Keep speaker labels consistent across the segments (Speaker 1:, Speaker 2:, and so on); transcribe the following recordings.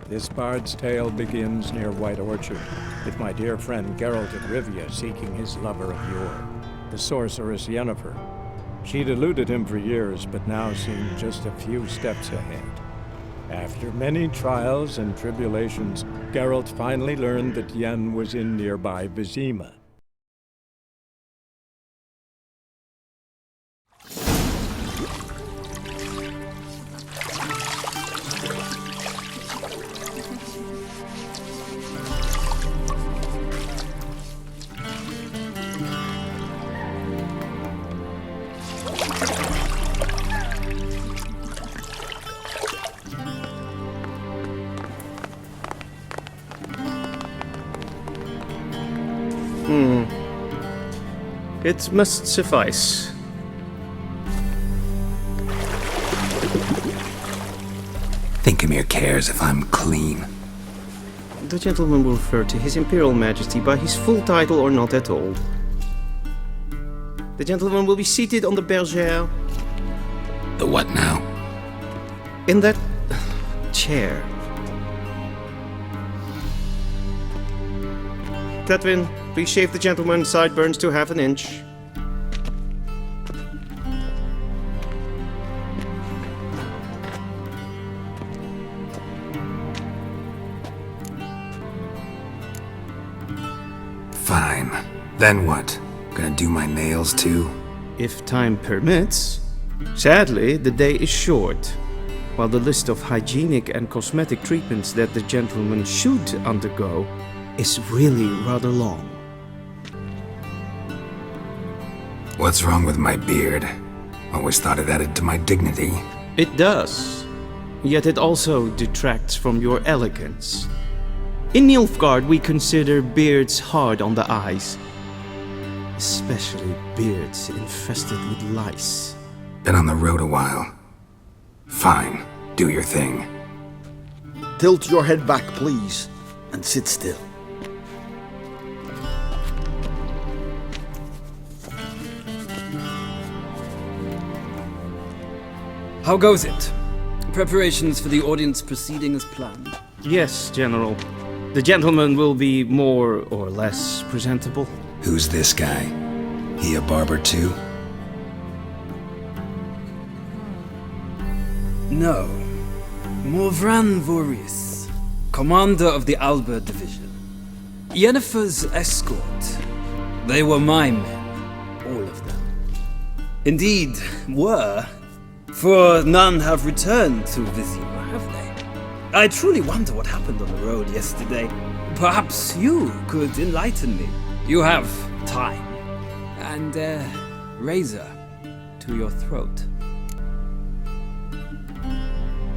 Speaker 1: This bard's tale begins near White Orchard, with my dear friend Geralt of Rivia seeking his lover of yore, the sorceress Yennefer. She'd eluded him for years, but now seemed just a few steps ahead. After many trials and tribulations, Geralt finally learned that Yen was in nearby Vizima.
Speaker 2: It must suffice.
Speaker 3: Think Emhyr cares if I'm clean?
Speaker 2: The gentleman will refer to His Imperial Majesty by his full title or not at all. The gentleman will be seated on the bergère.
Speaker 3: The what now?
Speaker 2: In that chair. Tatwin, please shave the gentleman's sideburns to half an inch.
Speaker 3: Fine. Then what? Gonna do my nails too?
Speaker 2: If time permits. Sadly, the day is short, while the list of hygienic and cosmetic treatments that the gentleman should undergo is really rather long.
Speaker 3: What's wrong with my beard? Always thought it added to my dignity.
Speaker 2: It does, yet it also detracts from your elegance. In Nilfgaard, we consider beards hard on the eyes, especially beards infested with lice.
Speaker 3: Been on the road a while. Fine, do your thing.
Speaker 4: Tilt your head back, please, and sit still.
Speaker 5: How goes it? Preparations for the audience proceeding as planned?
Speaker 2: Yes, General. The gentleman will be more or less presentable.
Speaker 3: Who's this guy? He a barber too?
Speaker 5: No. Emhyr Var Emreis, commander of the Alba division. Yennefer's escort. They were my men, all of them. Indeed, were. For none have returned to Vizima, have they? I truly wonder what happened on the road yesterday. Perhaps you could enlighten me. You have time. And a razor to your throat.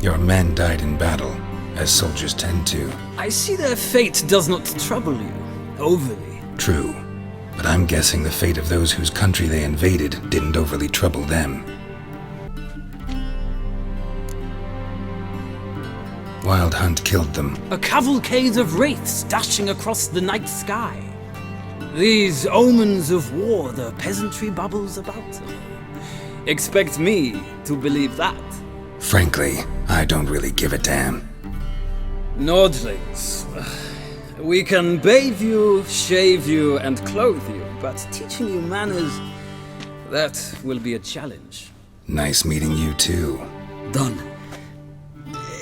Speaker 3: Your men died in battle, as soldiers tend to.
Speaker 5: I see their fate does not trouble you overly.
Speaker 3: True, but I'm guessing the fate of those whose country they invaded didn't overly trouble them. Wild Hunt killed them.
Speaker 5: A cavalcade of wraiths dashing across the night sky. These omens of war the peasantry bubbles about. Expect me to believe that.
Speaker 3: Frankly, I don't really give a damn.
Speaker 5: Nordlings. We can bathe you, shave you, and clothe you, but teaching you manners, that will be a challenge.
Speaker 3: Nice meeting you too.
Speaker 4: Done.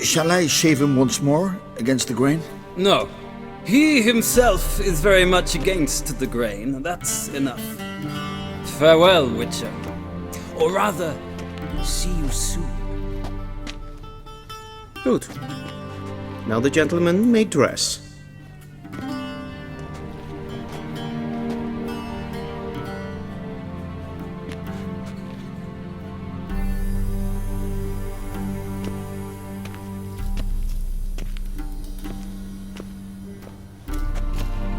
Speaker 4: Shall I shave him once more, against the grain?
Speaker 5: No. He himself is very much against the grain. That's enough. Farewell, Witcher. Or rather, see you soon.
Speaker 2: Good. Now the gentleman may dress.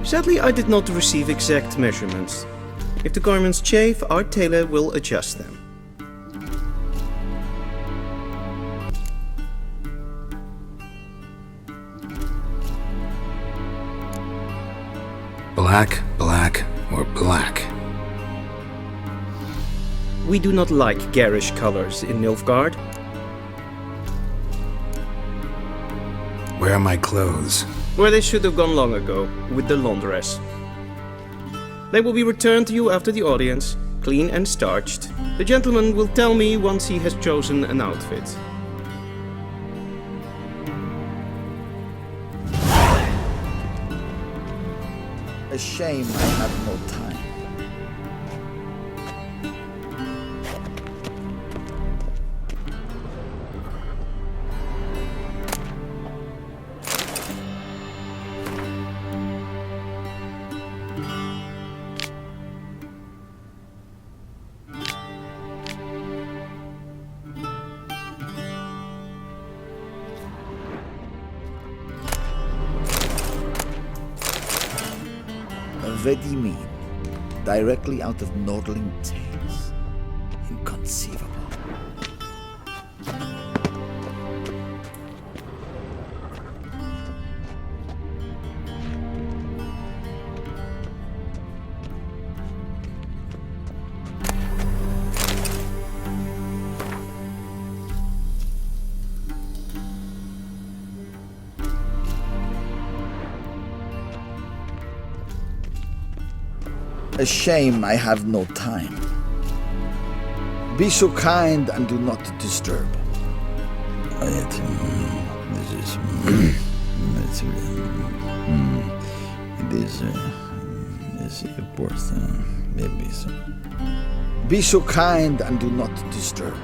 Speaker 2: Sadly, I did not receive exact measurements. If the garments chafe, our tailor will adjust them.
Speaker 3: Black, black, or black?
Speaker 2: We do not like garish colors in Nilfgaard.
Speaker 3: Where are my clothes?
Speaker 2: Where they should have gone long ago, with the laundress. They will be returned to you after the audience, clean and starched. The gentleman will tell me once he has chosen an outfit.
Speaker 4: A shame I have no time. Vizima, directly out of Nordling tales. Inconceivable. A shame I have no time. Be so kind and do not disturb. It is worth maybe so. Be so kind and do not disturb.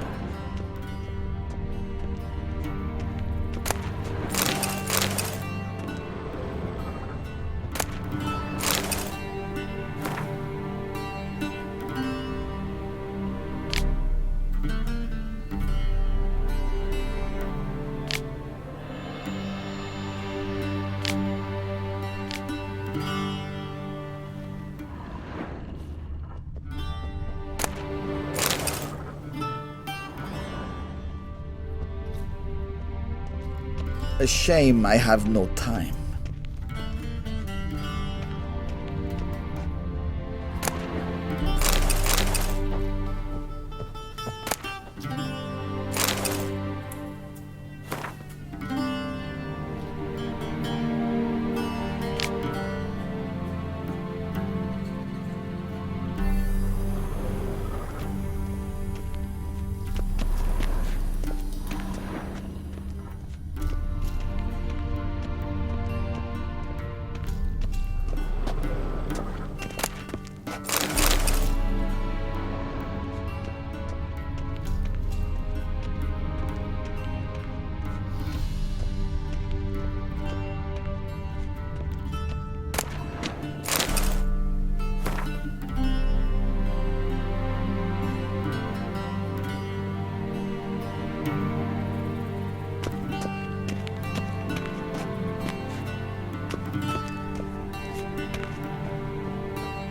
Speaker 4: A shame I have no time.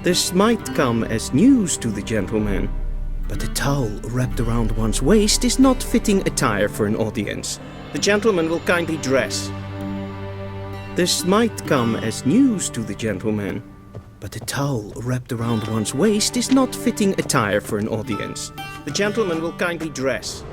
Speaker 2: This might come as news to the gentleman, but a towel wrapped around one's waist is not fitting attire for an audience. The gentleman will kindly dress. This might come as news to the gentleman, but a towel wrapped around one's waist is not fitting attire for an audience. The gentleman will kindly dress.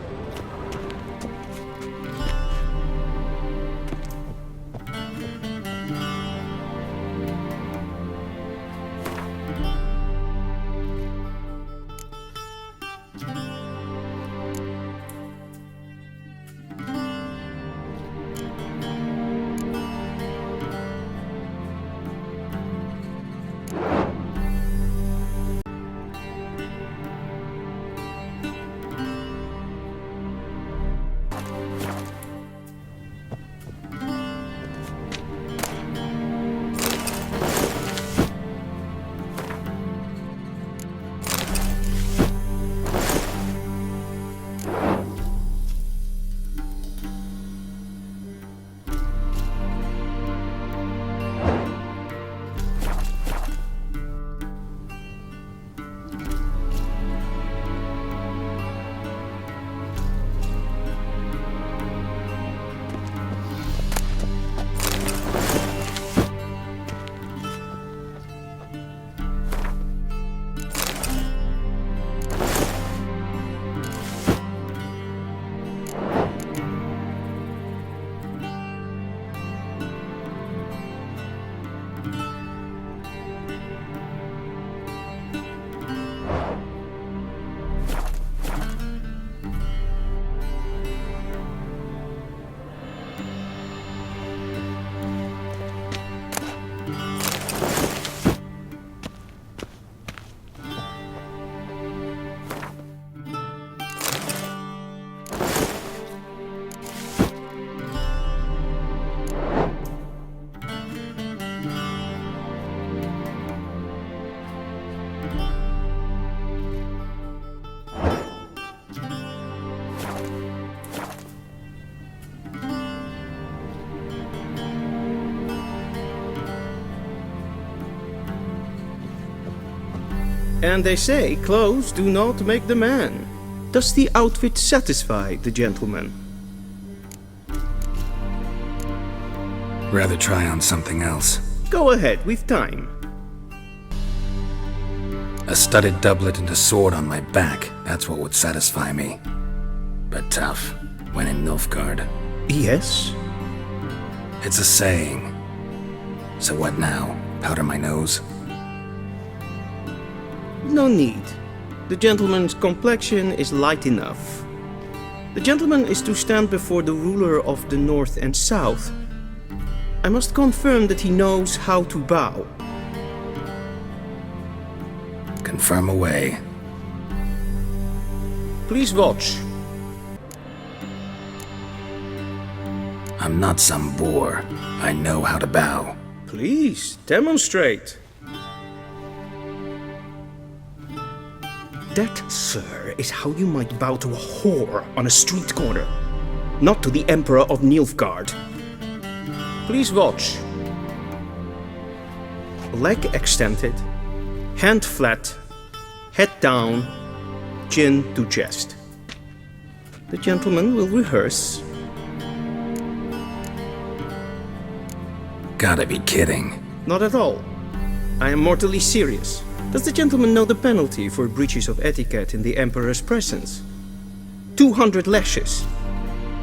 Speaker 2: And they say clothes do not make the man. Does the outfit satisfy the gentleman?
Speaker 3: Rather try on something else.
Speaker 2: Go ahead, we've time.
Speaker 3: A studded doublet and a sword on my back, that's what would satisfy me. But tough, when in Nilfgaard.
Speaker 2: Yes?
Speaker 3: It's a saying. So what now? Powder my nose?
Speaker 2: No need. The gentleman's complexion is light enough. The gentleman is to stand before the ruler of the North and South. I must confirm that he knows how to bow.
Speaker 3: Confirm away.
Speaker 2: Please watch.
Speaker 3: I'm not some boor. I know how to bow.
Speaker 2: Please, demonstrate. That, sir, is how you might bow to a whore on a street corner, not to the Emperor of Nilfgaard. Please watch. Leg extended, hand flat, head down, chin to chest. The gentleman will rehearse.
Speaker 3: Gotta be kidding.
Speaker 2: Not at all. I am mortally serious. Does the gentleman know the penalty for breaches of etiquette in the Emperor's presence? 200 lashes.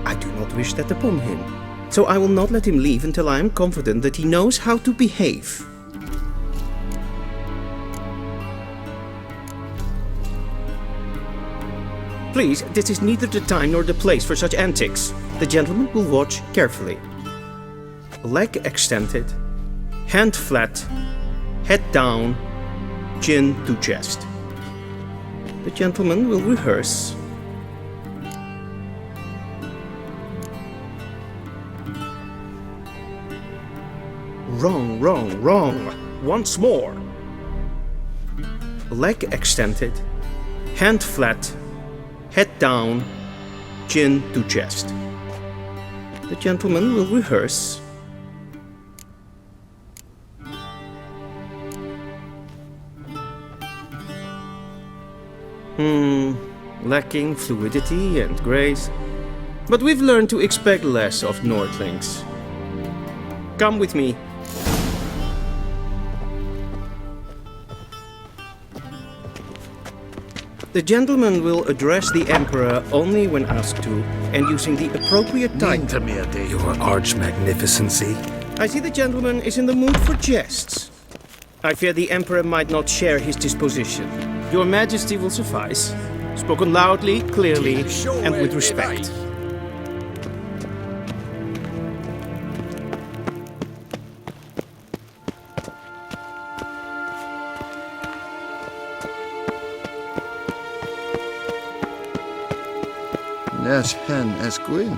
Speaker 2: I do not wish that upon him, so I will not let him leave until I am confident that he knows how to behave. Please, this is neither the time nor the place for such antics. The gentleman will watch carefully. Leg extended, hand flat, head down, chin to chest. The gentleman will rehearse. Wrong, wrong, wrong. Once more. Leg extended, hand flat, head down, chin to chest. The gentleman will rehearse. Lacking fluidity and grace. But we've learned to expect less of Nordlings. Come with me. The gentleman will address the Emperor only when asked to, and using the appropriate title.
Speaker 3: Your arch-magnificency?
Speaker 2: I see the gentleman is in the mood for jests. I fear the Emperor might not share his disposition. Your Majesty will suffice. Spoken loudly, clearly, and with respect.
Speaker 6: Nes hen esquin.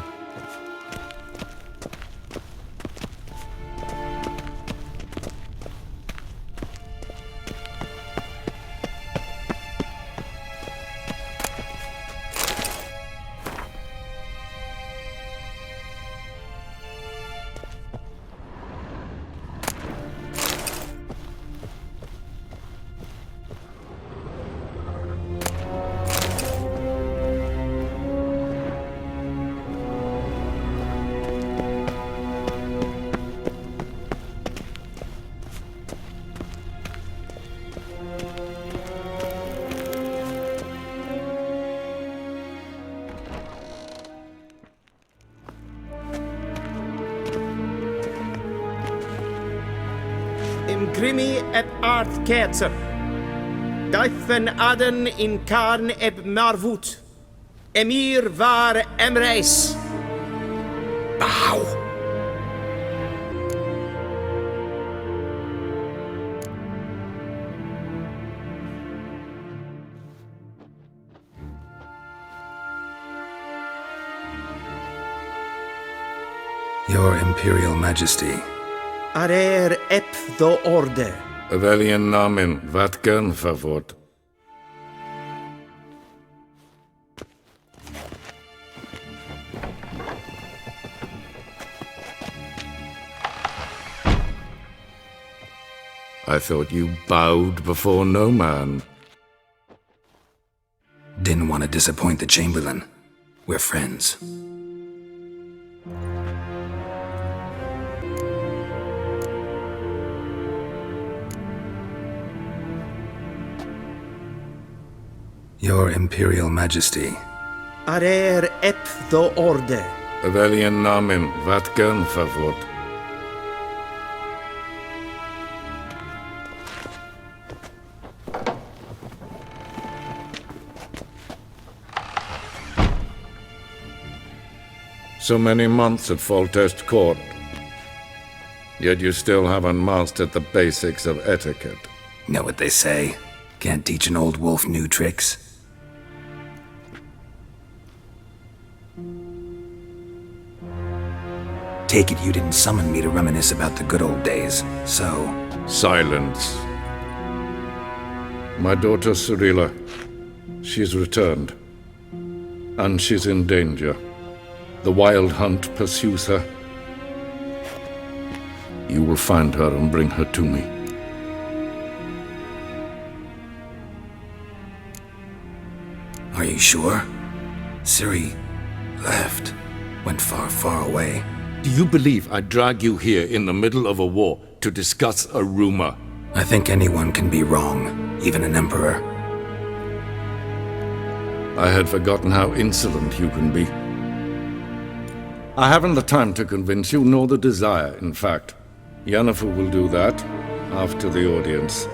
Speaker 2: Grimi eb art ketzer. Daifen aden in karn eb marvut. Emhyr Var Emreis.
Speaker 3: Bow! Your Imperial Majesty.
Speaker 2: Arer ep do orde.
Speaker 7: Velen namen, wat kan favort? I thought you bowed before no man.
Speaker 3: disappoint the Chamberlain. We're friends. Your Imperial Majesty.
Speaker 2: Arer ep do orde.
Speaker 7: Velen namen, wat gern favort. So many months at Foltest Court. Yet you still haven't mastered the basics of etiquette.
Speaker 3: Know what they say? Can't teach an old wolf new tricks. Take it you didn't summon me to reminisce about the good old days, so...
Speaker 7: Silence. My daughter Cirilla, she's returned. And she's in danger. The Wild Hunt pursues her. You will find her and bring her to me.
Speaker 3: Are you sure? Ciri left. Went far, far away.
Speaker 7: Do you believe I'd drag you here in the middle of a war to discuss a rumor?
Speaker 3: I think anyone can be wrong, even an emperor.
Speaker 7: I had forgotten how insolent you can be. I haven't the time to convince you, nor the desire, in fact. Yennefer will do that after the audience.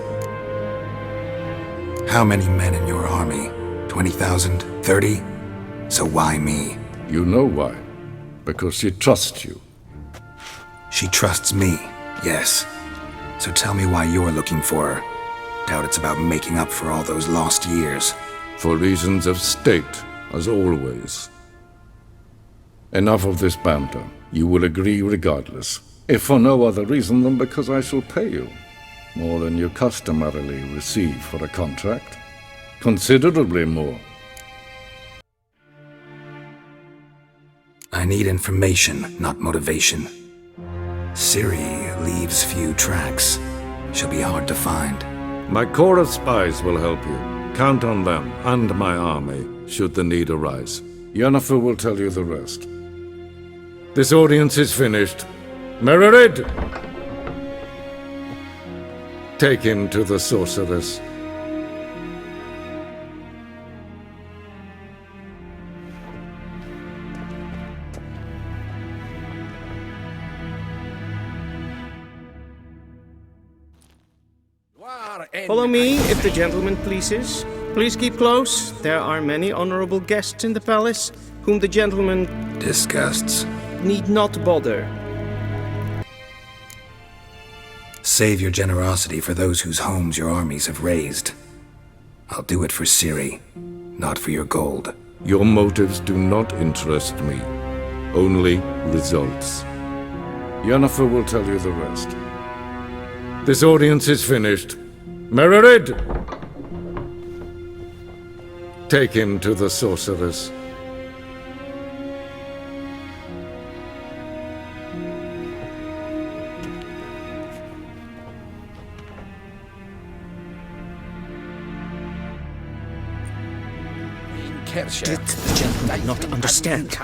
Speaker 3: How many men in your army? 20,000? 30? So why me?
Speaker 7: You know why. Because she trusts you.
Speaker 3: She trusts me, yes. So tell me why you're looking for her. Doubt it's about making up for all those lost years.
Speaker 7: For reasons of state, as always. Enough of this banter. You will agree regardless. If for no other reason than because I shall pay you. More than you customarily receive for a contract. Considerably more.
Speaker 3: I need information, not motivation. Ciri leaves few tracks. She'll be hard to find.
Speaker 7: My corps of spies will help you. Count on them, and my army, should the need arise. Yennefer will tell you the rest. This audience is finished. Mererid! Take him to the sorceress.
Speaker 2: Follow me, if the gentleman pleases. Please keep close. There are many honorable guests in the palace, whom the gentleman
Speaker 3: Disgusts.
Speaker 2: need not bother.
Speaker 3: Save your generosity for those whose homes your armies have razed. I'll do it for Ciri, not for your gold.
Speaker 7: Your motives do not interest me. Only results. Yennefer will tell you the rest. This audience is finished. Mererid! Take him to the sorceress.
Speaker 2: Did the gentleman not understand?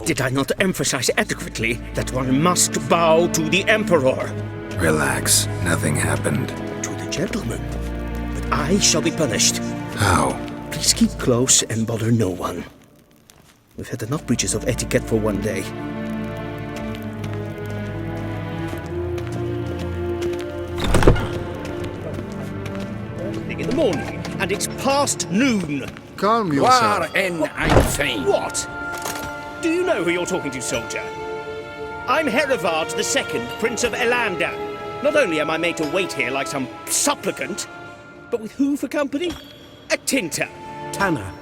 Speaker 2: Did I not emphasize adequately that one must bow to the Emperor?
Speaker 3: Relax, nothing happened.
Speaker 2: To the gentleman. But I shall be punished.
Speaker 3: How?
Speaker 2: Please keep close and bother no one. We've had enough breaches of etiquette for one day. In the morning, and it's past noon.
Speaker 6: Calm yourself.
Speaker 2: What? Do you know who you're talking to, soldier? I'm Herivard II, Prince of Elander. Not only am I made to wait here like some supplicant, but with who for company? A tinter.
Speaker 8: Tanner.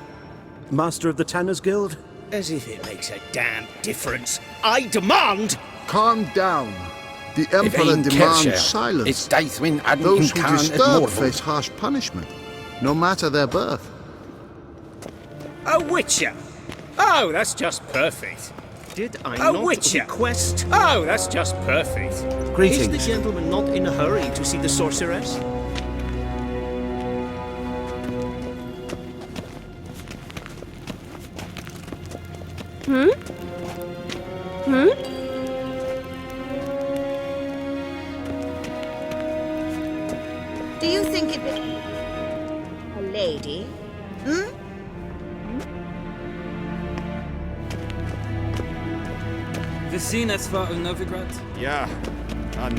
Speaker 8: Master of the Tanners Guild?
Speaker 2: As if it makes a damn difference. I demand...
Speaker 6: Calm down. The Emperor demands silence. Those who disturb face harsh punishment, no matter their birth.
Speaker 2: A witcher! Oh, that's just perfect. Did I not request? Oh, that's just perfect.
Speaker 8: Greetings.
Speaker 2: Is the gentleman not in a hurry to see the sorceress?
Speaker 9: Do you think it would... A lady? Hmm?
Speaker 5: Vizina's var Nilfgaard?
Speaker 10: Ja,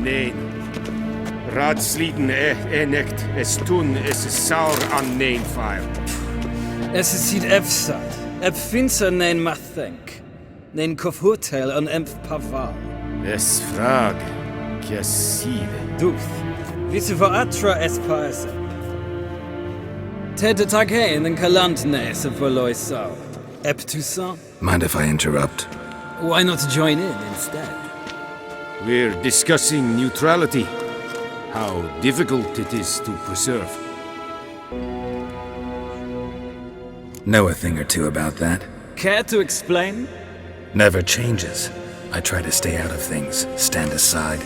Speaker 10: nee. Radsliden nekt, es tun, es is saur an neen fire.
Speaker 5: Es is siet efsat. Ep finser nein mathenk. Nein kof hotel an empf paval.
Speaker 10: Es frag, kiasive.
Speaker 5: Duth. Visse var atra es paese. Tete tag heen en kalant nese verloi sau. Ep Toussaint?
Speaker 3: Mind if I interrupt?
Speaker 5: Why not join in instead?
Speaker 10: We're discussing neutrality. How difficult it is to preserve.
Speaker 3: Know a thing or two about that?
Speaker 5: Care to explain?
Speaker 3: Never changes. I try to stay out of things, stand aside.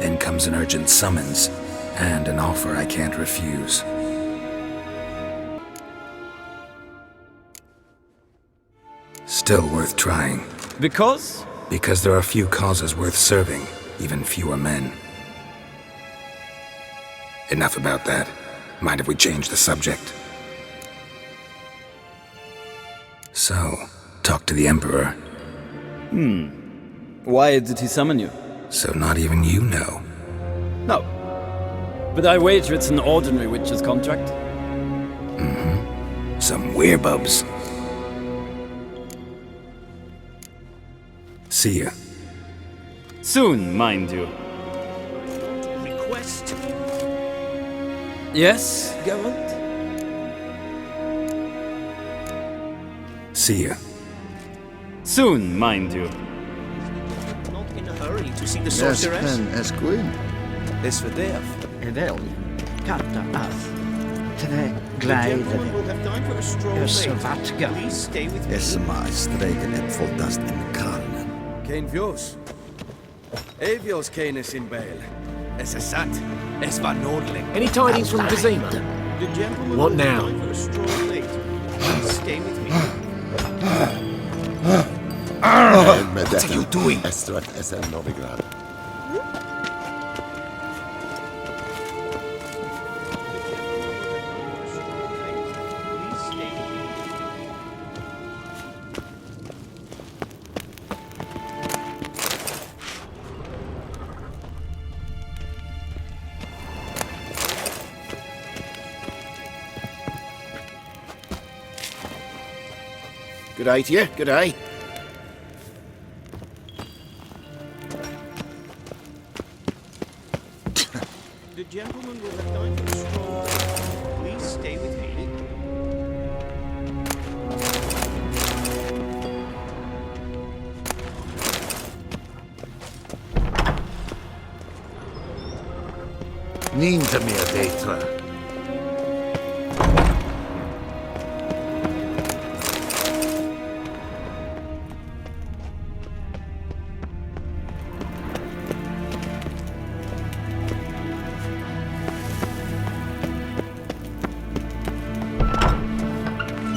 Speaker 3: Then comes an urgent summons, and an offer I can't refuse. Still worth trying.
Speaker 5: Because?
Speaker 3: Because there are few causes worth serving, even fewer men. Enough about that. Mind if we change the subject? So, talk to the Emperor.
Speaker 5: Why did he summon you?
Speaker 3: So not even you know.
Speaker 5: No. But I wager it's an ordinary witch's contract.
Speaker 3: Some werebubs. See ya.
Speaker 5: Soon, mind you.
Speaker 8: Request.
Speaker 5: Yes, Geralt?
Speaker 3: See ya.
Speaker 5: Soon, mind you.
Speaker 8: Not in a hurry to see the
Speaker 6: Yes,
Speaker 8: sorceress.
Speaker 6: pen as queen.
Speaker 8: This for death.
Speaker 11: Edel, katta ath. Tene
Speaker 8: The gentleman will have time for a stroll later.
Speaker 11: Vatga.
Speaker 8: Please stay with me.
Speaker 4: Esma streken ep voldast in karnen.
Speaker 12: Kein Vjos. Evios kenes in Bale. Es a sat. Es var nordling.
Speaker 11: Any tidings from Vizima?
Speaker 8: The gentleman
Speaker 11: What
Speaker 8: will
Speaker 11: now?
Speaker 8: have time for a stroll later. Please stay with me.
Speaker 6: What
Speaker 11: are you doing?
Speaker 8: Please stay with me.
Speaker 12: Good day to you. Good day.
Speaker 8: The gentleman will have time for a stroll later. Please stay with me.
Speaker 6: Niente meer detra.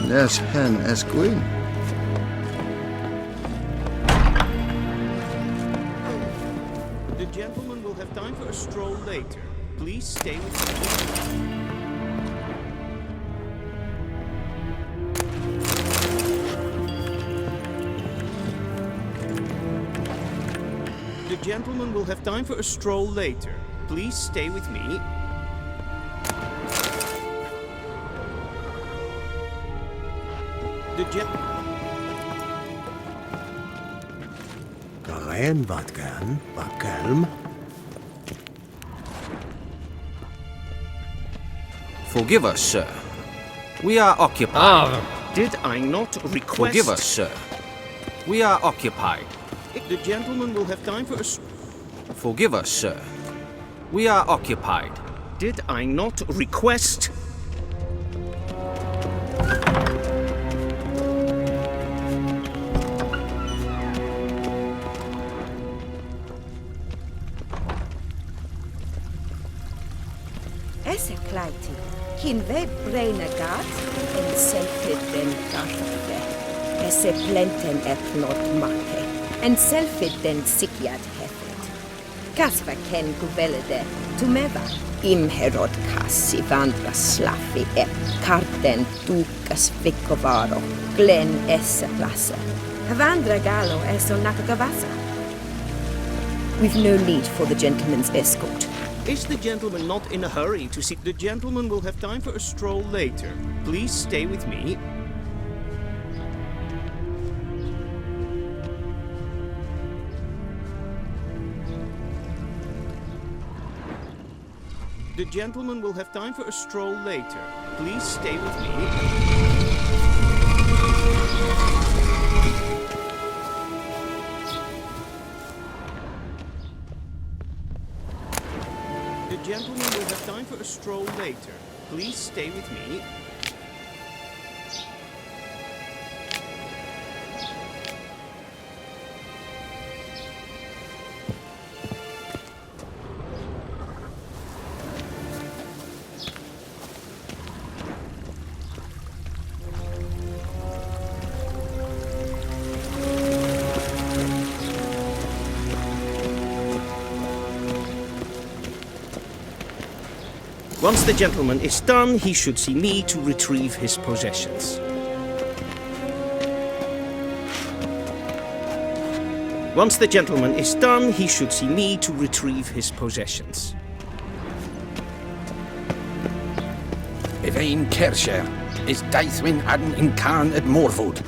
Speaker 6: Les hen as queen.
Speaker 8: The gentleman will have time for a stroll later. Please stay with me. The gentleman will have time for a stroll later. Please stay with me. The gent...
Speaker 11: Vatgan, Vakelm.
Speaker 13: Forgive us, sir. We are occupied.
Speaker 11: Did I not request...
Speaker 13: Forgive us, sir. We are occupied.
Speaker 8: The gentleman will have time for a...
Speaker 13: Forgive us, sir. We are occupied.
Speaker 11: Did I not request...
Speaker 9: Esse kleiti, kin ve braina gat, en selfit den darfte. Esse plenten et not make, en selfit den sikiat hefet. Kasva ken kuvelede, tumeva. Imherod kassi vandra slaffi e karten tukas vikovaro, glen esse plasse. Havandra gallo eso nakagavasa. We've no need for the gentleman's escort.
Speaker 11: Is the gentleman not in a hurry to see? The gentleman will have time for a stroll later. Please stay with me. The gentleman will have time for a stroll later. Please stay with me. The gentleman will have time for a stroll later. Please stay with me. Once the gentleman is done, he should see me to retrieve his possessions. Once the gentleman is done, he should see me to retrieve his possessions.
Speaker 3: Velen Kersher is Daithwin Adden in Karn at Morvood.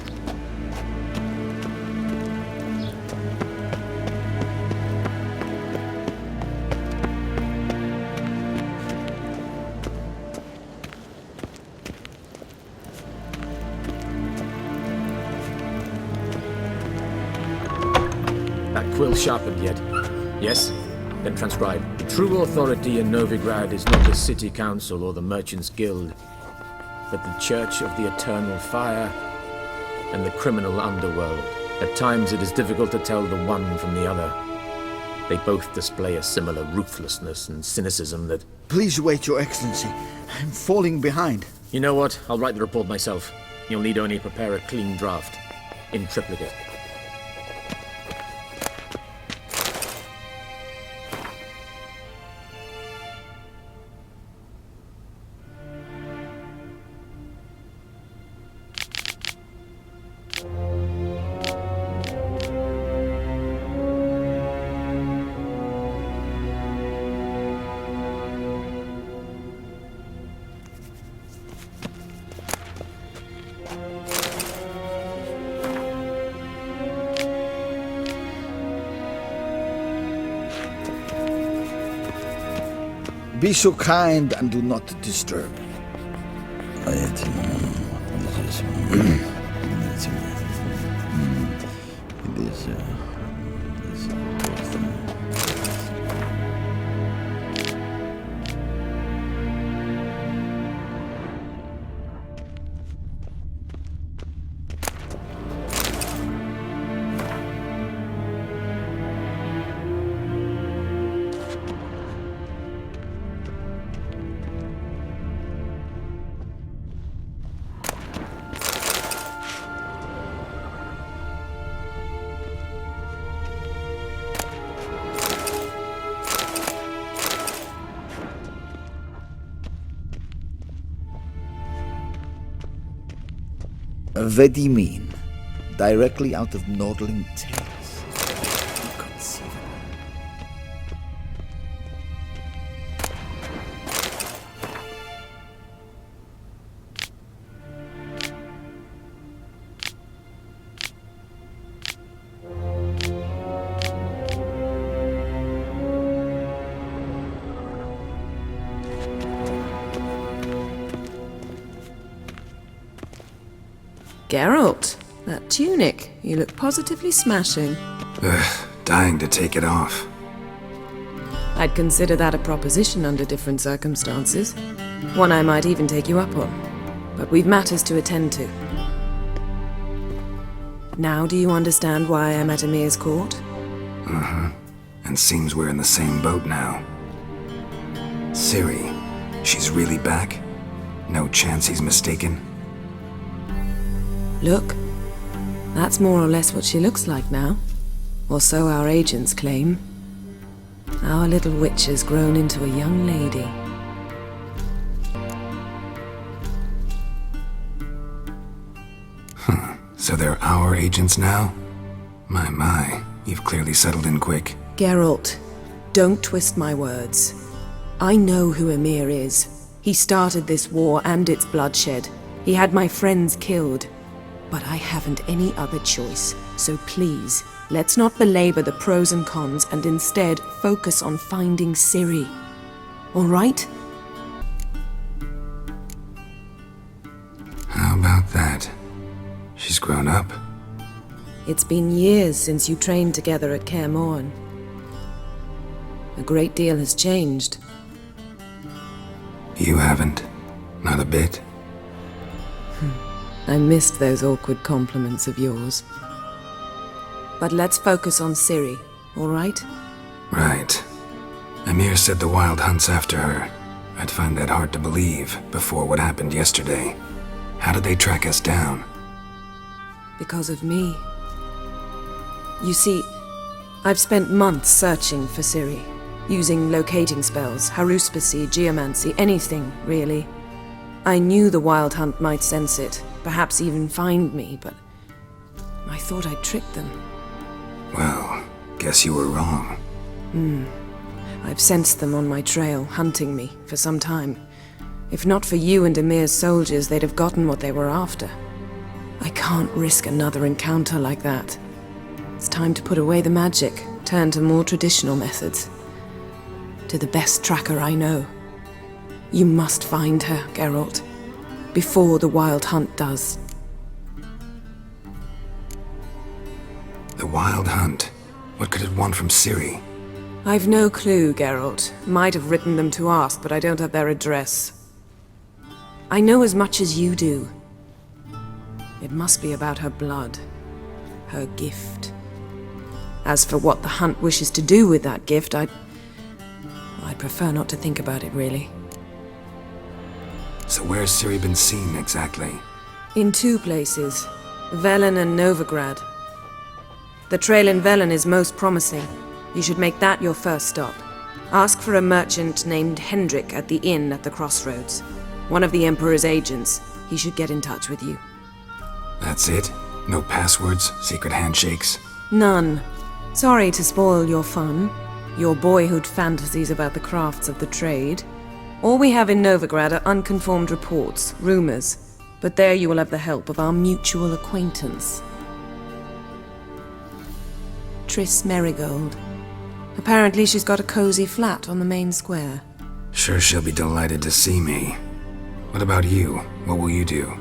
Speaker 14: Quill sharpened yet? Yes? Then transcribe. The true authority in Novigrad is not the city council or the merchants' guild, but the Church of the Eternal Fire and the criminal underworld. At times it is difficult to tell the one from the other. They both display a similar ruthlessness and cynicism that...
Speaker 4: Please wait, Your Excellency. I'm falling behind.
Speaker 14: You know what? I'll write the report myself. You'll need only prepare a clean draft. In triplicate.
Speaker 4: Be so kind and do not disturb. Vedimin, directly out of Nordling Tales. Inconceivable.
Speaker 15: Geralt, that tunic. You look positively smashing.
Speaker 3: Dying to take it off.
Speaker 15: I'd consider that a proposition under different circumstances. One I might even take you up on. But we've matters to attend to. Now do you understand why I'm at Emhyr's court?
Speaker 3: Uh-huh. And seems we're in the same boat now. Ciri, she's really back? No chance he's mistaken?
Speaker 15: Look, that's more or less what she looks like now. Or so our agents claim. Our little witch has grown into a young lady.
Speaker 3: So they're our agents now? My, you've clearly settled in quick.
Speaker 15: Geralt, don't twist my words. I know who Emhyr is. He started this war and its bloodshed. He had my friends killed. But I haven't any other choice. So please, let's not belabor the pros and cons and instead focus on finding Ciri. All right?
Speaker 3: How about that? She's grown up?
Speaker 15: It's been years since you trained together at Kaer Morhen. A great deal has changed.
Speaker 3: You haven't. Not a bit.
Speaker 15: I missed those awkward compliments of yours. But let's focus on Ciri, all right?
Speaker 3: Right. Emhyr said the Wild Hunt's after her. I'd find that hard to believe before what happened yesterday. How did they track us down?
Speaker 15: Because of me. You see, I've spent months searching for Ciri, using locating spells, haruspicy, geomancy, anything, really. I knew the Wild Hunt might sense it, perhaps even find me, but I thought I'd tricked them.
Speaker 3: Well, guess you were wrong.
Speaker 15: I've sensed them on my trail, hunting me, for some time. If not for you and Emhyr's soldiers, they'd have gotten what they were after. I can't risk another encounter like that. It's time to put away the magic, turn to more traditional methods. To the best tracker I know. You must find her, Geralt, before the Wild Hunt does.
Speaker 3: The Wild Hunt? What could it want from Ciri?
Speaker 15: I've no clue, Geralt. Might have written them to ask, but I don't have their address. I know as much as you do. It must be about her blood. Her gift. As for what the Hunt wishes to do with that gift, I'd prefer not to think about it, really.
Speaker 3: So where's Ciri been seen, exactly?
Speaker 15: In two places. Velen and Novigrad. The trail in Velen is most promising. You should make that your first stop. Ask for a merchant named Hendrik at the inn at the crossroads. One of the Emperor's agents. He should get in touch with you.
Speaker 3: That's it? No passwords? Secret handshakes?
Speaker 15: None. Sorry to spoil your fun. Your boyhood fantasies about the crafts of the trade. All we have in Novigrad are unconfirmed reports, rumors. But there you will have the help of our mutual acquaintance. Triss Merigold. Apparently she's got a cozy flat on the main square.
Speaker 3: Sure she'll be delighted to see me. What about you? What will you do?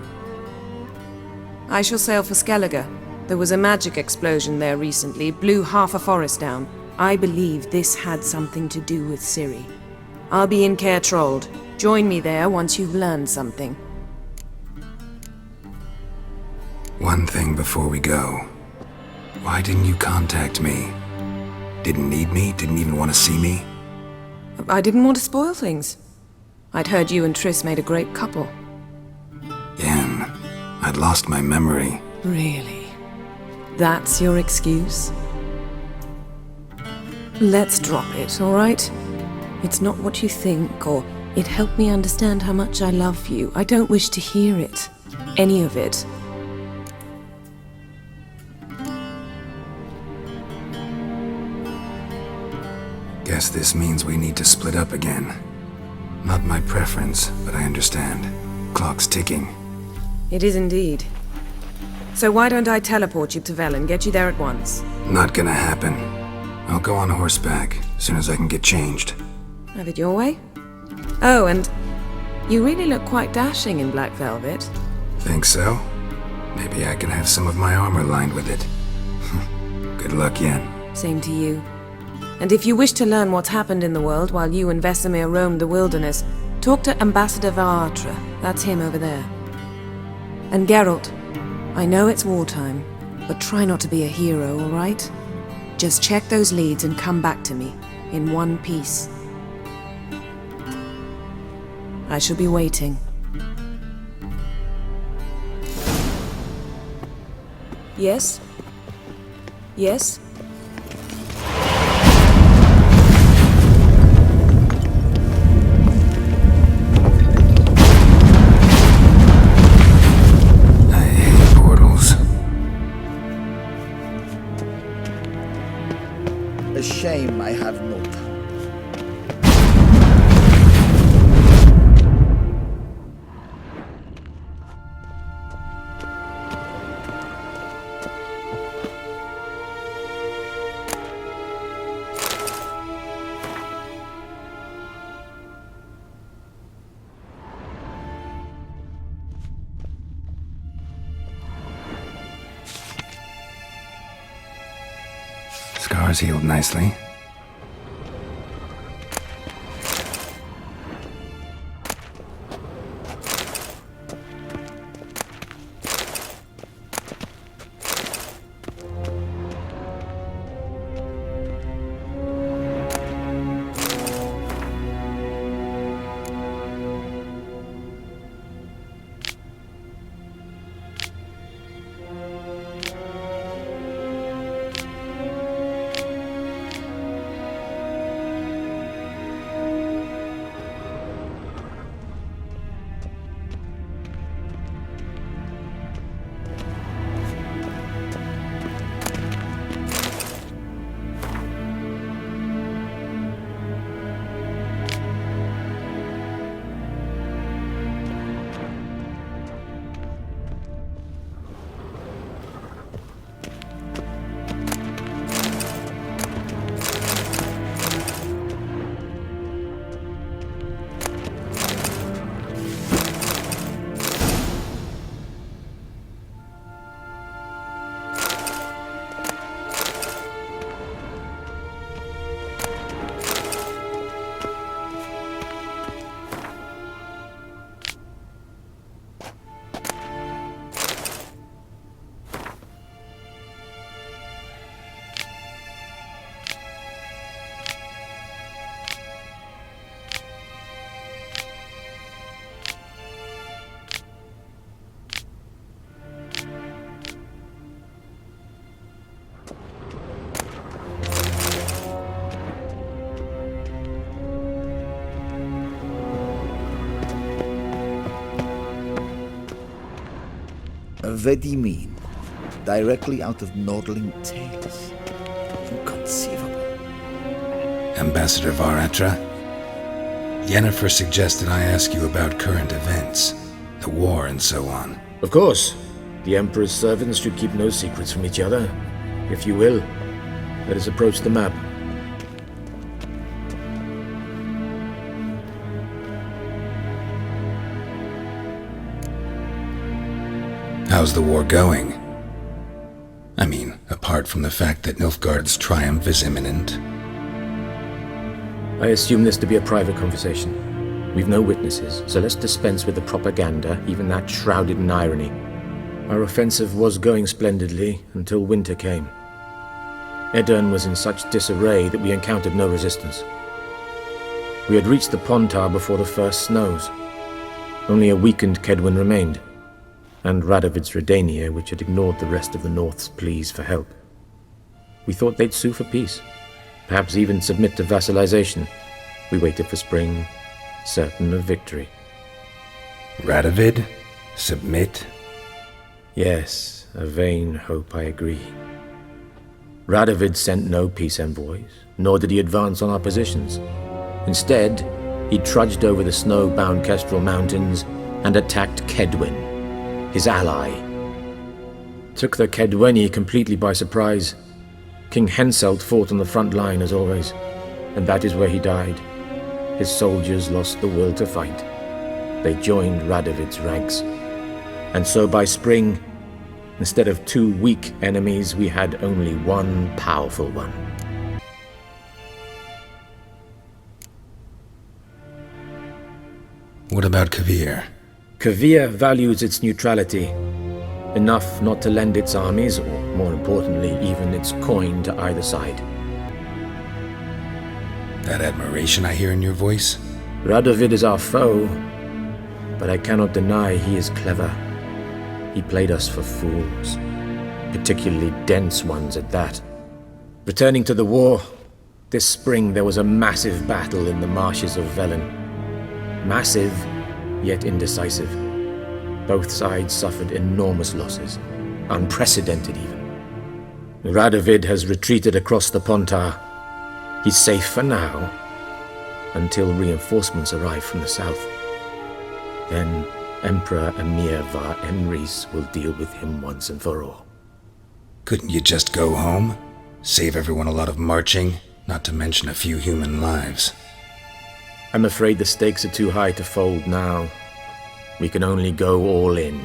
Speaker 15: I shall sail for Skellige. There was a magic explosion there recently, blew half a forest down. I believe this had something to do with Ciri. I'll be in Caer Trold. Join me there once you've learned something.
Speaker 3: One thing before we go. Why didn't you contact me? Didn't need me? Didn't even want to see me?
Speaker 15: I didn't want to spoil things. I'd heard you and Triss made a great couple.
Speaker 3: Yen, I'd lost my memory.
Speaker 15: Really? That's your excuse? Let's drop it, all right? It's not what you think, or it helped me understand how much I love you. I don't wish to hear it. Any of it.
Speaker 3: Guess this means we need to split up again. Not my preference, but I understand. Clock's ticking.
Speaker 15: It is indeed. So why don't I teleport you to Velen, get you there at once?
Speaker 3: Not gonna happen. I'll go on horseback, as soon as I can get changed.
Speaker 15: Have it your way? Oh, and you really look quite dashing in black velvet.
Speaker 3: Think so? Maybe I can have some of my armor lined with it. Good luck, Yen.
Speaker 15: Same to you. And if you wish to learn what's happened in the world while you and Vesemir roamed the wilderness, talk to Ambassador Vartra. That's him over there. And Geralt, I know it's wartime, but try not to be a hero, all right? Just check those leads and come back to me, in one piece. I shall be waiting. Yes? Yes?
Speaker 4: shame I have no time.
Speaker 3: Scars healed nicely.
Speaker 4: Vedimin, directly out of Nordling tales. Inconceivable.
Speaker 3: Ambassador Var Yennefer suggested I ask you about current events, the war and so on.
Speaker 14: Of course. The Emperor's servants should keep no secrets from each other. If you will, let us approach the map.
Speaker 3: How's the war going? I mean, apart from the fact that Nilfgaard's triumph is imminent.
Speaker 14: I assume this to be a private conversation. We've no witnesses, so let's dispense with the propaganda, even that shrouded in irony. Our offensive was going splendidly until winter came. Edirn was in such disarray that we encountered no resistance. We had reached the Pontar before the first snows. Only a weakened Kedwen remained, and Radovid's Redania, which had ignored the rest of the North's pleas for help. We thought they'd sue for peace, perhaps even submit to vassalization. We waited for spring, certain of victory.
Speaker 3: Radovid? Submit?
Speaker 14: Yes, a vain hope, I agree. Radovid sent no peace envoys, nor did he advance on our positions. Instead, he trudged over the snow-bound Kestrel Mountains and attacked Kedwen, his ally. Took the Kedweni completely by surprise. King Henselt fought on the front line as always, and that is where he died. His soldiers lost the will to fight. They joined Radovid's ranks. And so by spring, instead of 2 weak enemies, we had only one powerful one.
Speaker 3: What about Kovir?
Speaker 14: Kovir values its neutrality, enough not to lend its armies, or more importantly, even its coin to either side.
Speaker 3: That admiration I hear in your voice?
Speaker 14: Radovid is our foe, but I cannot deny he is clever. He played us for fools, particularly dense ones at that. Returning to the war, this spring there was a massive battle in the marshes of Velen. Massive, yet indecisive. Both sides suffered enormous losses, unprecedented even. Radovid has retreated across the Pontar. He's safe for now, until reinforcements arrive from the south. Then Emperor Emhyr Var Emreis will deal with him once and for all.
Speaker 3: Couldn't you just go home? Save everyone a lot of marching, not to mention a few human lives.
Speaker 14: I'm afraid the stakes are too high to fold now. We can only go all in.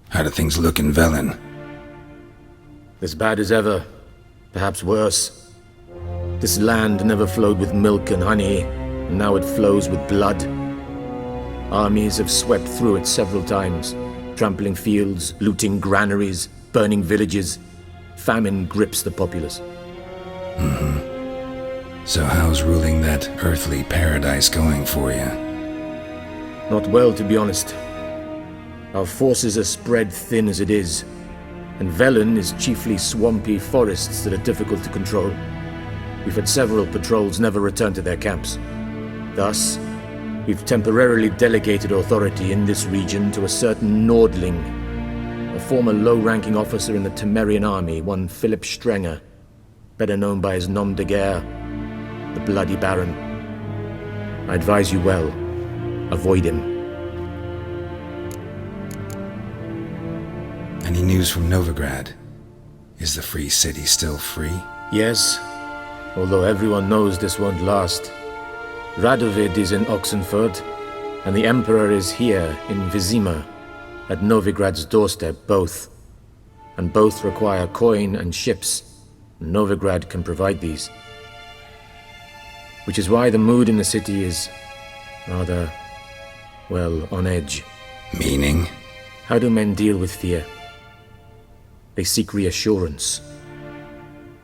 Speaker 3: How do things look in Velen?
Speaker 14: As bad as ever, perhaps worse. This land never flowed with milk and honey, and now it flows with blood. Armies have swept through it several times, trampling fields, looting granaries, burning villages. Famine grips the populace.
Speaker 3: So how's ruling that earthly paradise going for you?
Speaker 14: Not well, to be honest. Our forces are spread thin as it is, and Velen is chiefly swampy forests that are difficult to control. We've had several patrols never return to their camps. Thus, we've temporarily delegated authority in this region to a certain Nordling, a former low-ranking officer in the Temerian army, one Philip Strenger, better known by his nom de guerre, the Bloody Baron. I advise you well, avoid him.
Speaker 3: Any news from Novigrad? Is the free city still free?
Speaker 14: Yes, although everyone knows this won't last. Radovid is in Oxenford, and the Emperor is here in Vizima, at Novigrad's doorstep, both. And both require coin and ships. Novigrad can provide these. Which is why the mood in the city is rather, well, on edge.
Speaker 3: Meaning?
Speaker 14: How do men deal with fear? They seek reassurance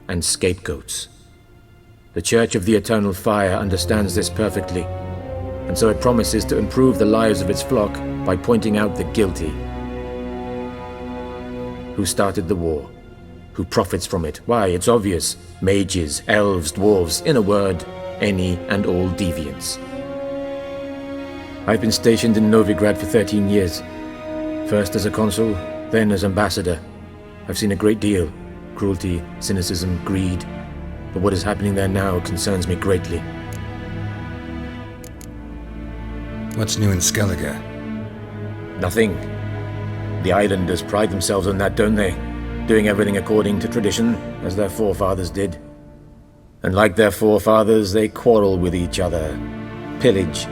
Speaker 14: and scapegoats. The Church of the Eternal Fire understands this perfectly, and so it promises to improve the lives of its flock by pointing out the guilty. Who started the war? Who profits from it? Why, it's obvious. Mages, elves, dwarves, in a word, any and all deviants. I've been stationed in Novigrad for 13 years. First as a consul, then as ambassador. I've seen a great deal. Cruelty, cynicism, greed. But what is happening there now concerns me greatly.
Speaker 3: What's new in Skellige?
Speaker 14: Nothing. The islanders pride themselves on that, don't they? Doing everything according to tradition, as their forefathers did. And like their forefathers, they quarrel with each other, pillage,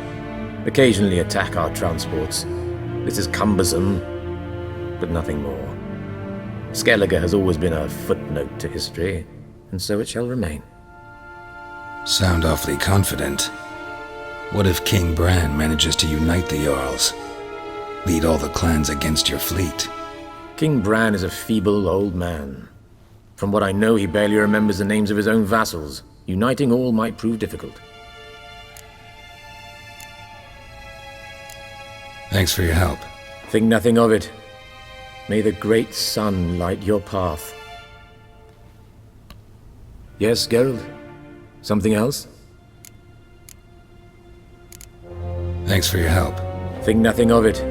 Speaker 14: occasionally attack our transports. This is cumbersome, but nothing more. Skellige has always been a footnote to history, and so it shall remain.
Speaker 3: Sound awfully confident. What if King Bran manages to unite the Jarls? Lead all the clans against your fleet?
Speaker 14: King Bran is a feeble old man. From what I know, he barely remembers the names of his own vassals. Uniting all might prove difficult.
Speaker 3: Thanks for your help.
Speaker 14: Think nothing of it. May the great sun light your path. Yes, Geralt? Something else?
Speaker 3: Thanks for your help.
Speaker 14: Think nothing of it.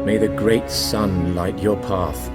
Speaker 14: May the great sun light your path.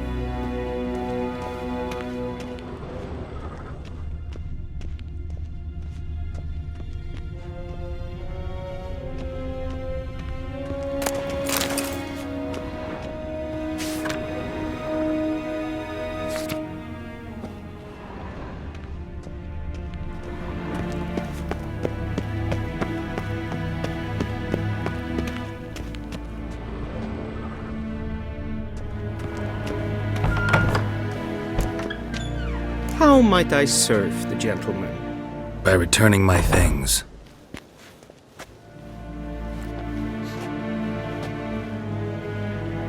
Speaker 11: How might I serve the gentleman?
Speaker 3: By returning my things.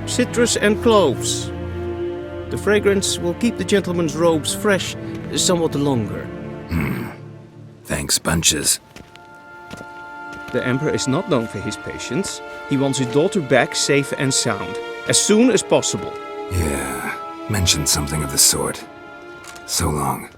Speaker 11: Citrus and cloves. The fragrance will keep the gentleman's robes fresh somewhat longer.
Speaker 3: Thanks, bunches.
Speaker 11: The Emperor is not known for his patience. He wants his daughter back safe and sound, as soon as possible.
Speaker 3: Yeah, mentioned something of the sort. So long.